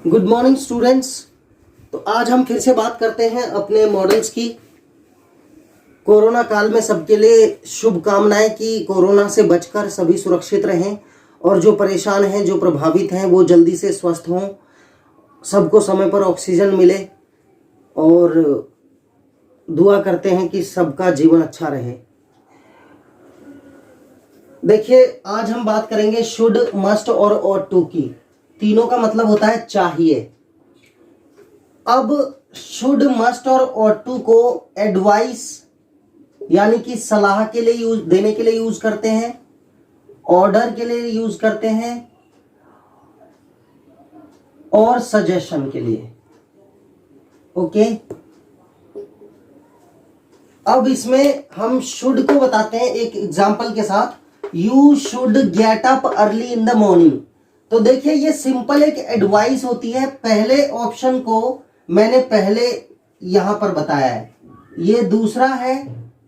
Good morning students. तो आज हम फिर से बात करते हैं अपने मॉडल्स की। कोरोना काल में सबके लिए शुभकामनाएं कि कोरोना से बचकर सभी सुरक्षित रहें और जो परेशान हैं, जो प्रभावित हैं, वो जल्दी से स्वस्थ हों, सबको समय पर ऑक्सीजन मिले और दुआ करते हैं कि सबका जीवन अच्छा रहे। देखिए, आज हम बात करेंगे शुड, मस्ट और ought to की। तीनों का मतलब होता है चाहिए। अब शुड, मस्ट और ought to को एडवाइस यानी कि सलाह के लिए देने के लिए यूज करते हैं, ऑर्डर के लिए यूज करते हैं और सजेशन के लिए। ओके, अब इसमें हम शुड को बताते हैं एक एग्जांपल के साथ। You should get up early in the morning. तो देखिए, ये सिंपल एक एडवाइस होती है। पहले ऑप्शन को मैंने पहले यहां पर बताया है, ये दूसरा है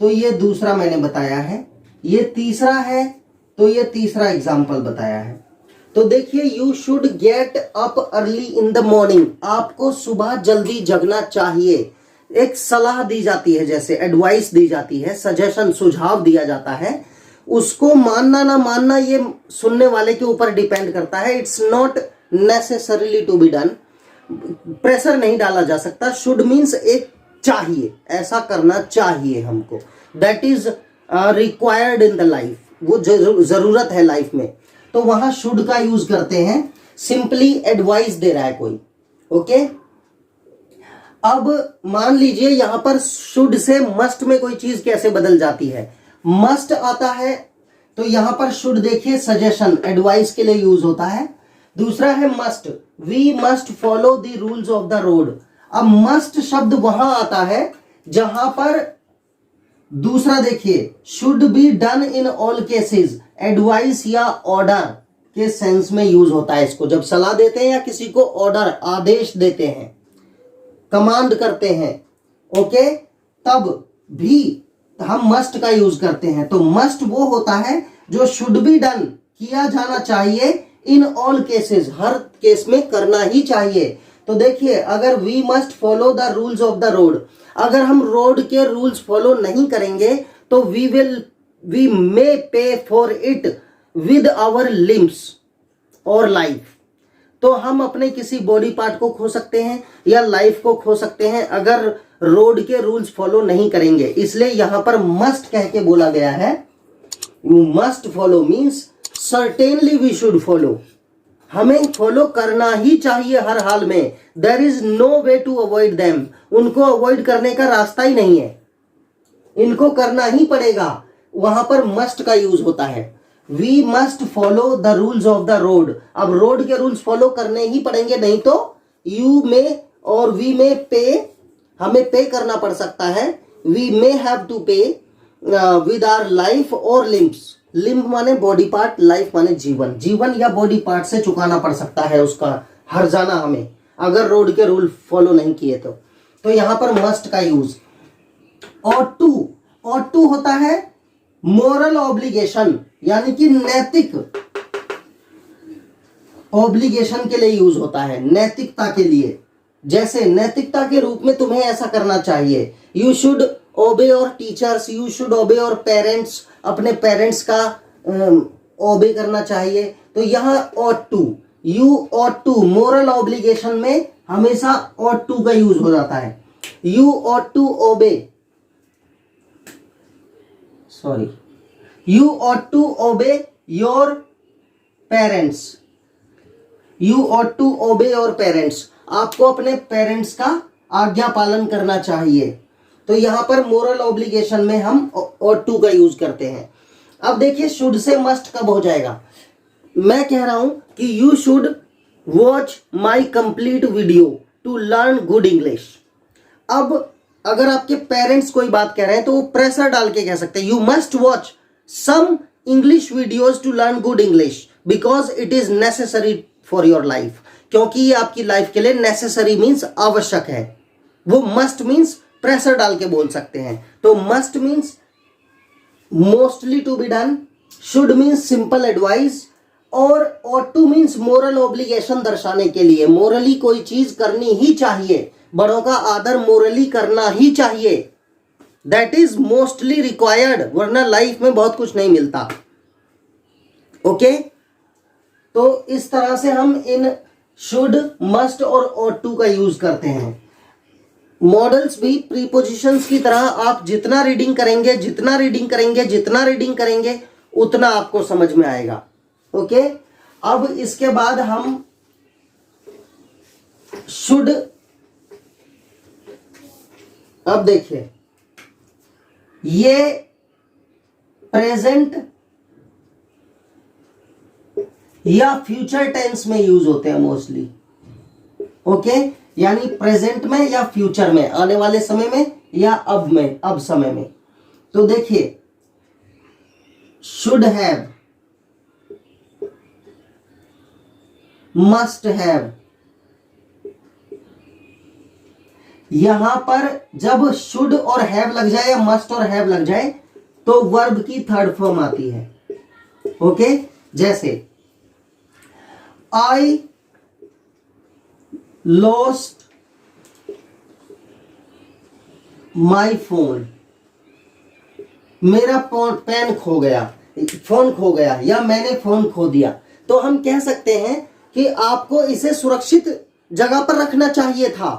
तो ये दूसरा मैंने बताया है, ये तीसरा है तो ये तीसरा एग्जांपल बताया है। तो देखिए, you should get up early in the morning, आपको सुबह जल्दी जगना चाहिए। एक सलाह दी जाती है, जैसे एडवाइस दी जाती है, सजेशन, सुझाव दिया जाता है। उसको मानना ना मानना ये सुनने वाले के ऊपर डिपेंड करता है। It's not necessarily to be done, pressure नहीं डाला जा सकता। शुड मीन्स एक चाहिए, ऐसा करना चाहिए हमको, that is required in the life, वो जरूरत है लाइफ में, तो वहां शुड का यूज करते हैं। सिंपली एडवाइस दे रहा है कोई। ओके, अब मान लीजिए यहां पर शुड से मस्ट में कोई चीज कैसे बदल जाती है। मस्ट आता है तो यहां पर शुड देखिए सजेशन, एडवाइस के लिए यूज होता है। दूसरा है must, we must follow the rules of the road. अब मस्ट शब्द वहां आता है जहां पर दूसरा देखिए, should be done in all cases, advice या ऑर्डर के सेंस में यूज होता है इसको। जब सलाह देते हैं या किसी को ऑर्डर, आदेश देते हैं, कमांड करते हैं, ओके, तब भी हम मस्ट का यूज करते हैं। तो मस्ट वो होता है जो शुड बी डन, किया जाना चाहिए, इन ऑल केसेस, हर केस में करना ही चाहिए। तो देखिए, अगर we must follow the rules of the road, अगर हम रोड के रूल्स फॉलो नहीं करेंगे तो we may pay for it with our limbs और लाइफ। तो हम अपने किसी बॉडी पार्ट को खो सकते हैं या लाइफ को खो सकते हैं अगर रोड के रूल्स फॉलो नहीं करेंगे। इसलिए यहां पर मस्ट कह के बोला गया है। You must follow means certainly we should follow, हमें फॉलो करना ही चाहिए हर हाल में। There is no way to avoid them, उनको अवॉइड करने का रास्ता ही नहीं है, इनको करना ही पड़ेगा। वहां पर मस्ट का यूज होता है। We must follow the rules of the road, अब रोड के रूल्स फॉलो करने ही पड़ेंगे, नहीं तो यू में और वी में पे, हमें पे करना पड़ सकता है। वी मे हैव टू पे विद आवर लाइफ और लिम्स। लिम्ब माने बॉडी पार्ट, लाइफ माने जीवन, जीवन या बॉडी पार्ट से चुकाना पड़ सकता है उसका हर्जाना हमें, अगर रोड के रूल फॉलो नहीं किए तो यहां पर मस्ट का यूज। ought to होता है मोरल ऑब्लिगेशन, यानी कि नैतिक ऑब्लिगेशन के लिए यूज होता है, नैतिकता के लिए। जैसे नैतिकता के रूप में तुम्हें ऐसा करना चाहिए, you should obey your teachers, you should obey your parents, अपने पेरेंट्स का ओबे करना चाहिए। तो यहाँ ought to, you ought to, moral obligation में हमेशा ought to का यूज हो जाता है। You ought to obey, sorry, you ought to obey your parents, you ought to obey your parents, आपको अपने पेरेंट्स का आज्ञा पालन करना चाहिए। तो यहां पर मोरल ऑब्लिगेशन में हम ought to का यूज करते हैं। अब देखिए, शुड से मस्ट कब हो जाएगा। मैं कह रहा हूं कि you should watch my complete video to learn good English. अब अगर आपके पेरेंट्स कोई बात कह रहे हैं तो वो प्रेशर डाल के कह सकते हैं, you must watch some English videos to learn good English because it is necessary for your life, क्योंकि ये आपकी लाइफ के लिए नेसेसरी मीन्स आवश्यक है। वो मस्ट मीन्स प्रेशर डाल के बोल सकते हैं। तो must means mostly to be done, should means simple advice, और ought to means moral obligation दर्शाने के लिए, मोरली कोई चीज करनी ही चाहिए, बड़ों का आदर मोरली करना ही चाहिए, दैट इज मोस्टली रिक्वायर्ड, वरना लाइफ में बहुत कुछ नहीं मिलता। ओके तो इस तरह से हम इन शुड, मस्ट और ought to का यूज करते हैं। मॉडल्स भी प्रीपोजिशंस की तरह आप जितना रीडिंग करेंगे जितना रीडिंग करेंगे जितना रीडिंग करेंगे उतना आपको समझ में आएगा। ओके अब इसके बाद हम शुड, अब देखिए ये प्रेजेंट या फ्यूचर टेंस में यूज होते हैं मोस्टली। ओके यानी प्रेजेंट में या फ्यूचर में, आने वाले समय में या अब में, अब समय में। तो देखिए शुड हैव, मस्ट हैव, यहां पर जब शुड और हैव लग जाए या मस्ट और हैव लग जाए तो वर्ब की थर्ड फॉर्म आती है। ओके जैसे आई लॉस्ट माई फोन, मेरा पेन खो गया, फोन खो गया, या मैंने फोन खो दिया। तो हम कह सकते हैं कि आपको इसे सुरक्षित जगह पर रखना चाहिए था।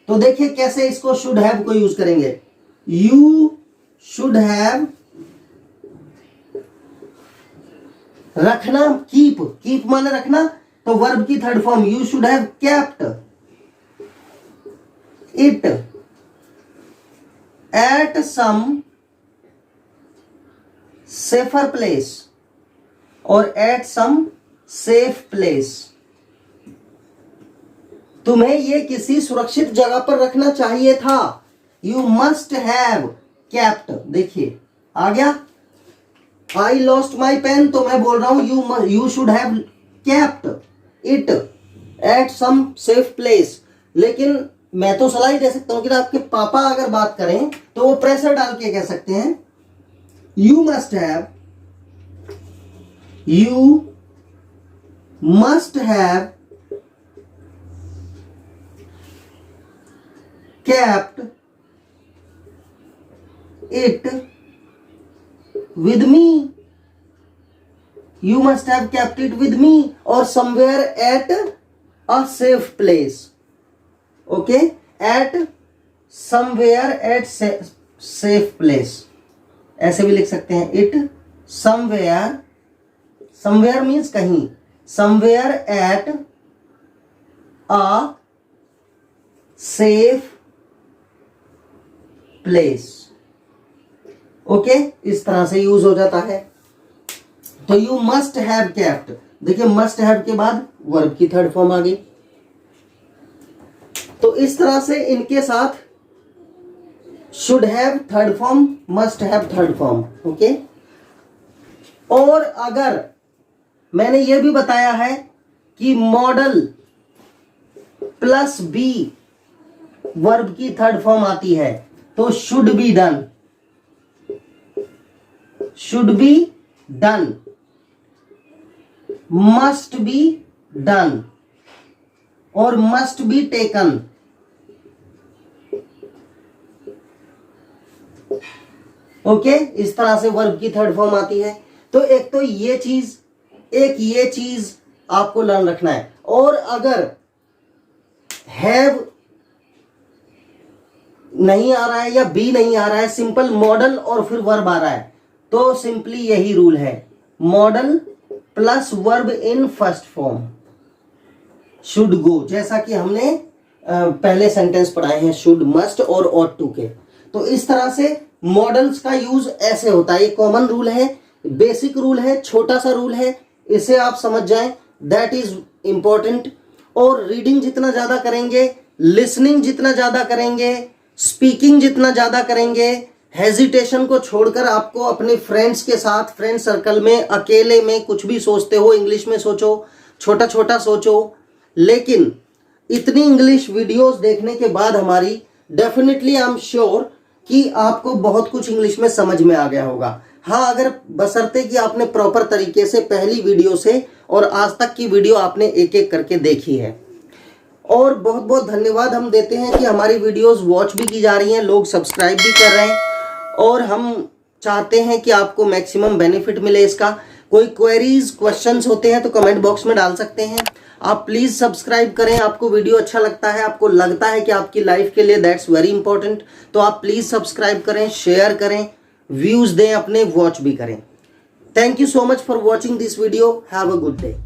तो देखिए कैसे इसको शुड हैव को यूज करेंगे। यू शुड हैव, रखना कीप, कीप माने रखना, तो वर्ब की third form you should have kept it at some safer place और एट सम सेफ प्लेस। तुम्हें ये किसी सुरक्षित जगह पर रखना चाहिए था। यू मस्ट हैव केप्ट, देखिए आ गया। आई लॉस्ट माई पेन, तो मैं बोल रहा हूं you should have kept it at some safe place. लेकिन मैं तो सलाह ही दे सकता हूं कि आपके पापा अगर बात करें तो वो प्रेशर डाल के कह सकते हैं you must have, you must have kept it with me, you must have kept it with me or somewhere at a safe place. Okay, at somewhere at safe place, ऐसे भी लिख सकते हैं। it somewhere, somewhere means कहीं, somewhere at a safe place. Okay इस तरह से use हो जाता है। तो यू मस्ट हैव केप्ट, देखिए मस्ट हैव के बाद वर्ब की थर्ड फॉर्म आ गई। तो इस तरह से इनके साथ should have third form, must have third form. Okay और अगर मैंने यह भी बताया है कि मॉडल प्लस बी वर्ब की थर्ड फॉर्म आती है तो should be done, should be done, must be done और मस्ट बी टेकन। ओके इस तरह से वर्ब की थर्ड फॉर्म आती है। तो एक तो ये चीज, एक ये चीज आपको लर्न रखना है। और अगर हैव नहीं आ रहा है या बी नहीं आ रहा है, सिंपल मॉडल और फिर वर्ब आ रहा है, तो सिंपली यही रूल है, model plus verb in first form should go, जैसा कि हमने पहले सेंटेंस पढ़ाए हैं शुड, मस्ट और ought to के। तो इस तरह से मॉडल्स का यूज ऐसे होता है। ये कॉमन रूल है, बेसिक रूल है, छोटा सा रूल है, इसे आप समझ जाएं, दैट इज इंपॉर्टेंट। और रीडिंग जितना ज्यादा करेंगे, लिसनिंग जितना ज्यादा करेंगे, स्पीकिंग जितना ज्यादा करेंगे, हेजिटेशन को छोड़कर आपको अपने फ्रेंड्स के साथ, फ्रेंड सर्कल में, अकेले में कुछ भी सोचते हो इंग्लिश में सोचो, छोटा छोटा सोचो। लेकिन इतनी इंग्लिश वीडियोस देखने के बाद हमारी डेफिनेटली आई एम श्योर कि आपको बहुत कुछ इंग्लिश में समझ में आ गया होगा। हाँ, अगर बशर्ते कि आपने प्रॉपर तरीके से पहली वीडियो से और आज तक की वीडियो आपने एक एक करके देखी है। और बहुत बहुत धन्यवाद हम देते हैं कि हमारी वीडियोस वॉच भी की जा रही हैं, लोग सब्सक्राइब भी कर रहे हैं और हम चाहते हैं कि आपको मैक्सिमम बेनिफिट मिले इसका। कोई क्वेरीज क्वेश्चंस होते हैं तो कमेंट बॉक्स में डाल सकते हैं। आप प्लीज़ सब्सक्राइब करें। आपको वीडियो अच्छा लगता है, आपको लगता है कि आपकी लाइफ के लिए दैट्स वेरी इंपॉर्टेंट, तो आप प्लीज़ सब्सक्राइब करें, शेयर करें, व्यूज़ दें अपने, वॉच भी करें। Thank you so much for watching this video. Have a good day.